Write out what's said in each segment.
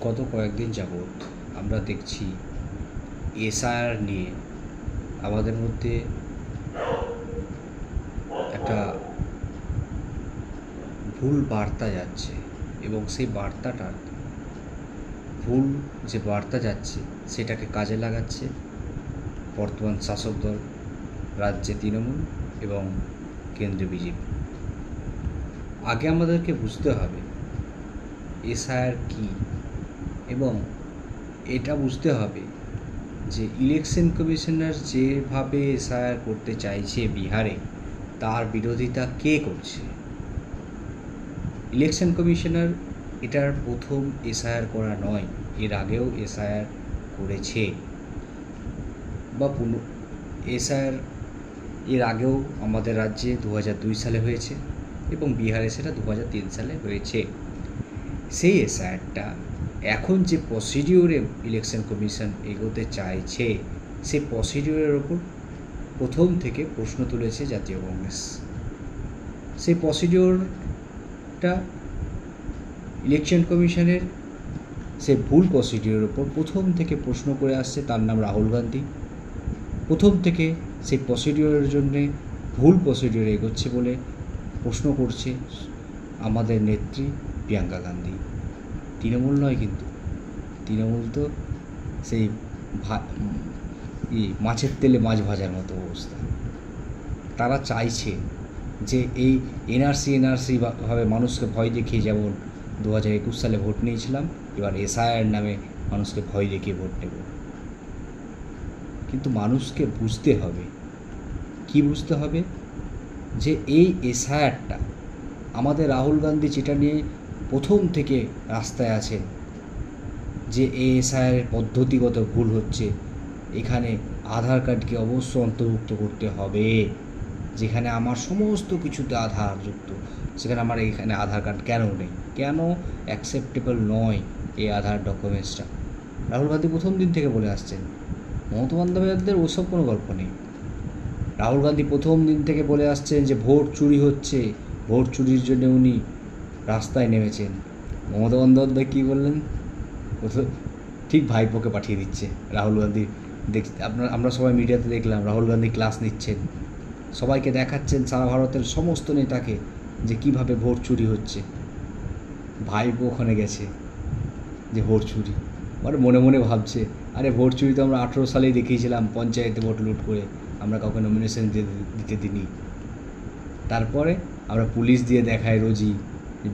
গত কয়েকদিন যাবৎ আমরা দেখছি এসআইআর নিয়ে আমাদের মধ্যে একটা ভুল বার্তা যাচ্ছে এবং সেই বার্তাটার ভুল যে বার্তা যাচ্ছে সেটাকে কাজে লাগাচ্ছে বর্তমান শাসক দল, রাজ্যে তৃণমূল এবং কেন্দ্রে বিজেপি। আগে আমাদেরকে বুঝতে হবে এসআইআর কী এবং এটা বুঝতে হবে যে ইলেকশন কমিশনার যেভাবে এসআইআর করতে চাইছে বিহারে, তার বিরোধিতা কে করছে। ইলেকশন কমিশনার এটার প্রথম এসআইআর করা নয়, এর আগেও এসআইআর করেছে বা এসআইআর এর আগেও আমাদের রাজ্যে 2002 সালে হয়েছে এবং বিহারে সেটা 2003 সালে হয়েছে। সেই এসআইআরটা এখন যে প্রসিডিওরে ইলেকশন কমিশন এগোতে চাইছে, সেই প্রসিডিওরের ওপর প্রথম থেকে প্রশ্ন তুলেছে জাতীয় কংগ্রেস। সেই প্রসিডিওরটা ইলেকশন কমিশনের সে ভুল প্রসিডিওরের ওপর প্রথম থেকে প্রশ্ন করে আসছে, তার নাম রাহুল গান্ধী। প্রথম থেকে সেই প্রসিডিওরের জন্যে ভুল প্রসিডিওর এগোচ্ছে বলে প্রশ্ন করছে আমাদের নেত্রী প্রিয়াঙ্কা গান্ধী। তৃণমূল নয়, কিন্তু তৃণমূল তো সেই মাছের তেলে মাছ ভাজার মতো অবস্থা। তারা চাইছে যে এই এনআরসি ভাবে মানুষকে ভয় দেখিয়ে, যেমন 2021 সালে ভোট নিয়েছিলাম, এবার এসআইআর নামে মানুষকে ভয় দেখিয়ে ভোট নেব। কিন্তু মানুষকে বুঝতে হবে, কি বুঝতে হবে, যে এই এসআইআরটা আমাদের রাহুল গান্ধী যেটা নিয়ে প্রথম থেকে রাস্তায় আছেন, যে এই এসআইআরের পদ্ধতিগত ভুল হচ্ছে। এখানে আধার কার্ডকে অবশ্য অন্তর্ভুক্ত করতে হবে, যেখানে আমার সমস্ত কিছুতে আধার যুক্ত, সেখানে আমার এখানে আধার কার্ড কেন নেই, কেন অ্যাকসেপ্টেবল নয় এই আধার ডকুমেন্টসটা। রাহুল গান্ধী প্রথম দিন থেকে বলে আসছেন। মমতা বন্দ্যোপাধ্যায়ের ওসব কোনো গল্প নেই। রাহুল গান্ধী প্রথম দিন থেকে বলে আসছেন যে ভোট চুরি হচ্ছে, ভোট চুরির জন্য উনি রাস্তায় নেমেছেন। মমতা বন্দ্যোপাধ্যায় কী বললেন? ঠিক ভাইপোকে পাঠিয়ে দিচ্ছে রাহুল গান্ধী। আমরা সবাই মিডিয়াতে দেখলাম রাহুল গান্ধী ক্লাস নিচ্ছেন, সবাইকে দেখাচ্ছেন, সারা ভারতের সমস্ত নেতাকে, যে কিভাবে ভোট চুরি হচ্ছে। ভাইপো ওখানে গেছে যে ভোট চুরি, মানে মনে মনে ভাবছে, আরে ভোট চুরি তো আমরা 18 সালেই দেখিয়েছিলাম, পঞ্চায়েতে ভোট লুট করে আমরা কাউকে নমিনেশন দিতে দিইনি। তারপরে আমরা পুলিশ দিয়ে দেখাই রোজই,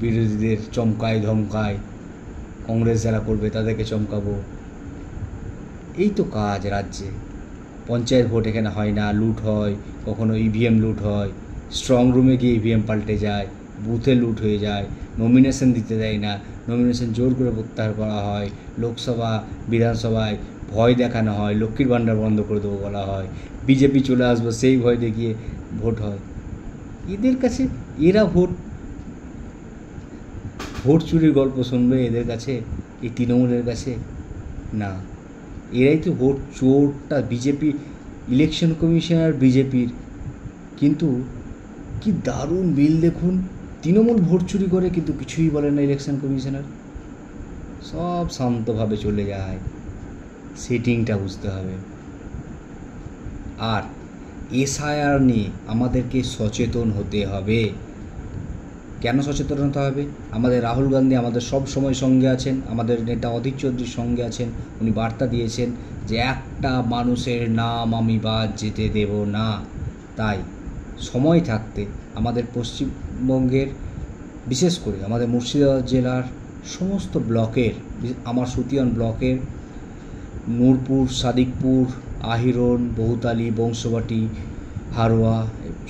বিরোধীদের চমকায় ধমকায়, কংগ্রেস যারা করবে তাদেরকে চমকাবো। এই তো কাজ রাজ্যে। পঞ্চায়েত ভোট এখানে হয় না, লুট হয়, কখনো ইভিএম লুট হয়, স্ট্রং রুমে গিয়ে ইভিএম পাল্টে যায়, বুথে লুট হয়ে যায়, নমিনেশন দিতে দেয় না, নমিনেশন জোর করে প্রত্যাহার করা হয়, লোকসভা বিধানসভায় ভয় দেখানো হয়, লক্ষ্মীর ভাণ্ডার বন্ধ করে দেবো বলা হয়, বিজেপি চলে আসবো সেই ভয় দেখিয়ে ভোট হয়। এদের কাছে এরা ভোট চুরির গল্প শুনবে এদের কাছে, এই তৃণমূলের কাছে না। এরাই তো ভোট চোরটা, বিজেপি ইলেকশন কমিশনার বিজেপির। কিন্তু কি দারুণ বিল দেখুন, তৃণমূল ভোট চুরি করে কিন্তু কিছুই বলে না ইলেকশন কমিশনার, সব শান্তভাবে চলে যায়। সেটিংটা বুঝতে হবে। আর এসআইআর নিয়ে আমাদেরকে সচেতন হতে হবে। কেন সচেতন হতে হবে? আমাদের রাহুল গান্ধী আমাদের সব সময় সঙ্গে আছেন, আমাদের নেতা অধীর চৌধুরীর সঙ্গে আছেন। উনি বার্তা দিয়েছেন যে একটা মানুষের নাম আমি বাদ যেতে দেব না। তাই সময় থাকতে আমাদের পশ্চিমবঙ্গের, বিশেষ করে আমাদের মুর্শিদাবাদ জেলার সমস্ত ব্লকের, আমার সুতিয়ান ব্লকের নূরপুর, সাদিকপুর, আহিরন, বহুতালি, বংশবাটি, হারোয়া,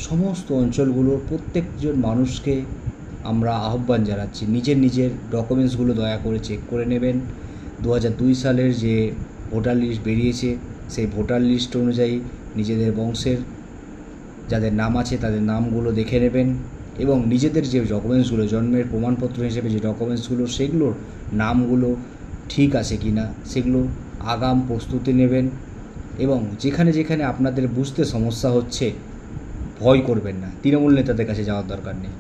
সমস্ত অঞ্চলগুলোর প্রত্যেকজন মানুষকে আমরা আহ্বান জানাচ্ছি, নিজের ডকুমেন্টসগুলো দয়া করে চেক করে নেবেন। 2002 সালের যে ভোটার লিস্ট বেরিয়েছে, সেই ভোটার লিস্ট অনুযায়ী নিজেদের বংশের যাদের নাম আছে তাদের নামগুলো দেখে নেবেন এবং নিজেদের যে ডকুমেন্টসগুলো, জন্মের প্রমাণপত্র হিসেবে যে ডকুমেন্টসগুলো, সেগুলোর নামগুলো ঠিক আছে কি না সেগুলো আগাম প্রস্তুতি নেবেন। এবং যেখানে যেখানে আপনাদের বুঝতে সমস্যা হচ্ছে, ভয় করবেন না, তৃণমূল নেতাদের কাছে যাওয়ার দরকার নেই,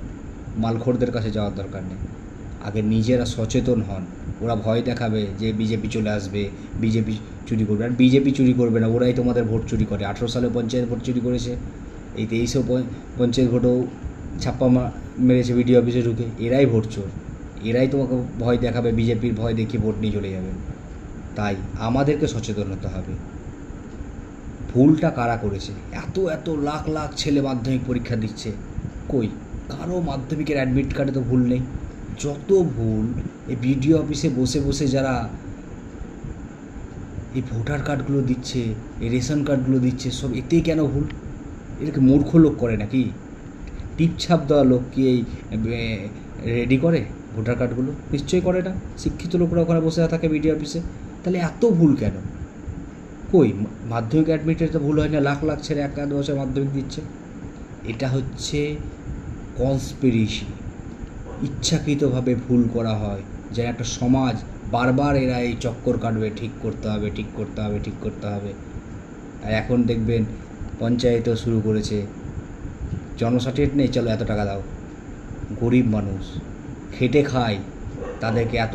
মালখোরদের কাছে যাওয়ার দরকার নেই। আগে নিজেরা সচেতন হন, ওরা ভয় দেখাবে যে বিজেপি চলে আসবে, বিজেপি চুরি করবে। আর বিজেপি চুরি করবে না, ওরাই তোমাদের ভোট চুরি করে। 18 সালে পঞ্চায়েত ভোট চুরি করেছে, এই 2300 পঞ্চায়েত ভোটেও ছাপ্পা মেরেছে বিডিও অফিসে ঢুকে। এরাই ভোট চোর, এরাই তোমাকে ভয় দেখাবে, বিজেপির ভয় দেখিয়ে ভোট নিয়ে চলে যাবে। তাই আমাদেরকে সচেতন হতে হবে। ভুলটা কারা করেছে? এত এত লাখ লাখ ছেলে মাধ্যমিক পরীক্ষা দিচ্ছে, কই কারো মাধ্যমিকের অ্যাডমিট কার্ডে তো ভুল নেই। যত ভুল এই বিডিও অফিসে বসে বসে যারা এই ভোটার কার্ডগুলো দিচ্ছে, এই রেশন কার্ডগুলো দিচ্ছে, সব এতেই কেন ভুল? এটাকে মূর্খ লোক করে নাকি? টিপছাপ দেওয়া লোক কি এই রেডি করে ভোটার কার্ডগুলো? নিশ্চয়ই করে না। শিক্ষিত লোকরা ওখানে বসে থাকে বিডিও অফিসে। তাহলে এত ভুল কেন? কই মাধ্যমিক অ্যাডমিটের তো ভুল হয় না, লাখ লাখ ছেলে 1 বছর মাধ্যমিক দিচ্ছে। এটা হচ্ছে কনস্পিরেসি, ইচ্ছাকৃতভাবে ভুল করা হয়, যেন একটা সমাজ বারবার এরা এই চক্কর কাটবে, ঠিক করতে হবে, ঠিক করতে হবে, ঠিক করতে হবে। আর এখন দেখবেন পঞ্চায়েতও শুরু করেছে, জন্ম সার্টিফিকেট নেই, চলো এত টাকা দাও। গরিব মানুষ খেটে খায়, তাদেরকে এত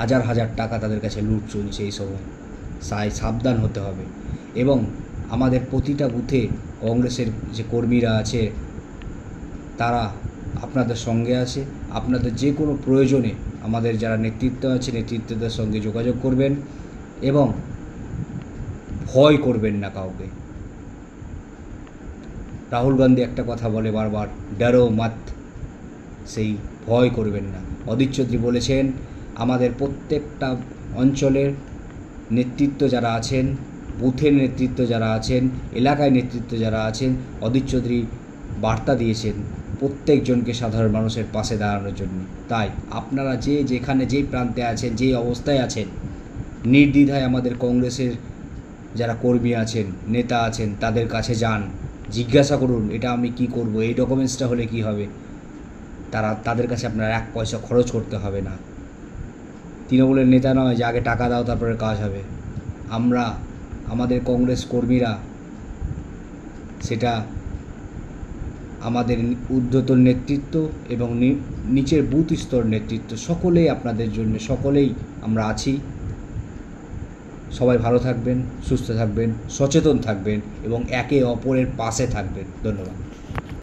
হাজার হাজার টাকা তাদের কাছে লুট চলছে এই সময়। সাবধান হতে হবে। এবং আমাদের প্রতিটা বুথে কংগ্রেসের যে কর্মীরা আছে তারা আপনাদের সঙ্গে আছে। আপনাদের যে কোনো প্রয়োজনে আমাদের যারা নেতৃত্ব আছে, নেতৃত্বদের সঙ্গে যোগাযোগ করবেন এবং ভয় করবেন না কাউকে। রাহুল গান্ধী একটা কথা বলে বারবার, ডরো মত, সেই ভয় করবেন না। অধীর চৌধুরী বলেছেন, আমাদের প্রত্যেকটা অঞ্চলের নেতৃত্ব যারা আছেন, বুথের নেতৃত্ব যারা আছেন, এলাকায় নেতৃত্ব যারা আছেন, অধীর চৌধুরী বার্তা দিয়েছেন প্রত্যেকজনকে সাধারণ মানুষের পাশে দাঁড়ানোর জন্য। তাই আপনারা যে যেখানে যেই প্রান্তে আছেন, যেই অবস্থায় আছেন, নির্দ্বিধায় আমাদের কংগ্রেসের যারা কর্মী আছেন, নেতা আছেন, তাদের কাছে যান, জিজ্ঞাসা করুন এটা আমি কি করব, এই ডকুমেন্টসটা হলে কি হবে। তাদের কাছে আপনার 1 পয়সা খরচ করতে হবে না। তৃণমূলের নেতা নয় যে আগে টাকা দাও তারপরে কাজ হবে। আমাদের কংগ্রেস কর্মীরা, সেটা আমাদের ঊর্ধ্বতন নেতৃত্ব এবং নিচের বুথ স্তর নেতৃত্ব, সকলেই আপনাদের জন্য, সকলেই আমরা আছি। সবাই ভালো থাকবেন, সুস্থ থাকবেন, সচেতন থাকবেন এবং একে অপরের পাশে থাকবেন। ধন্যবাদ।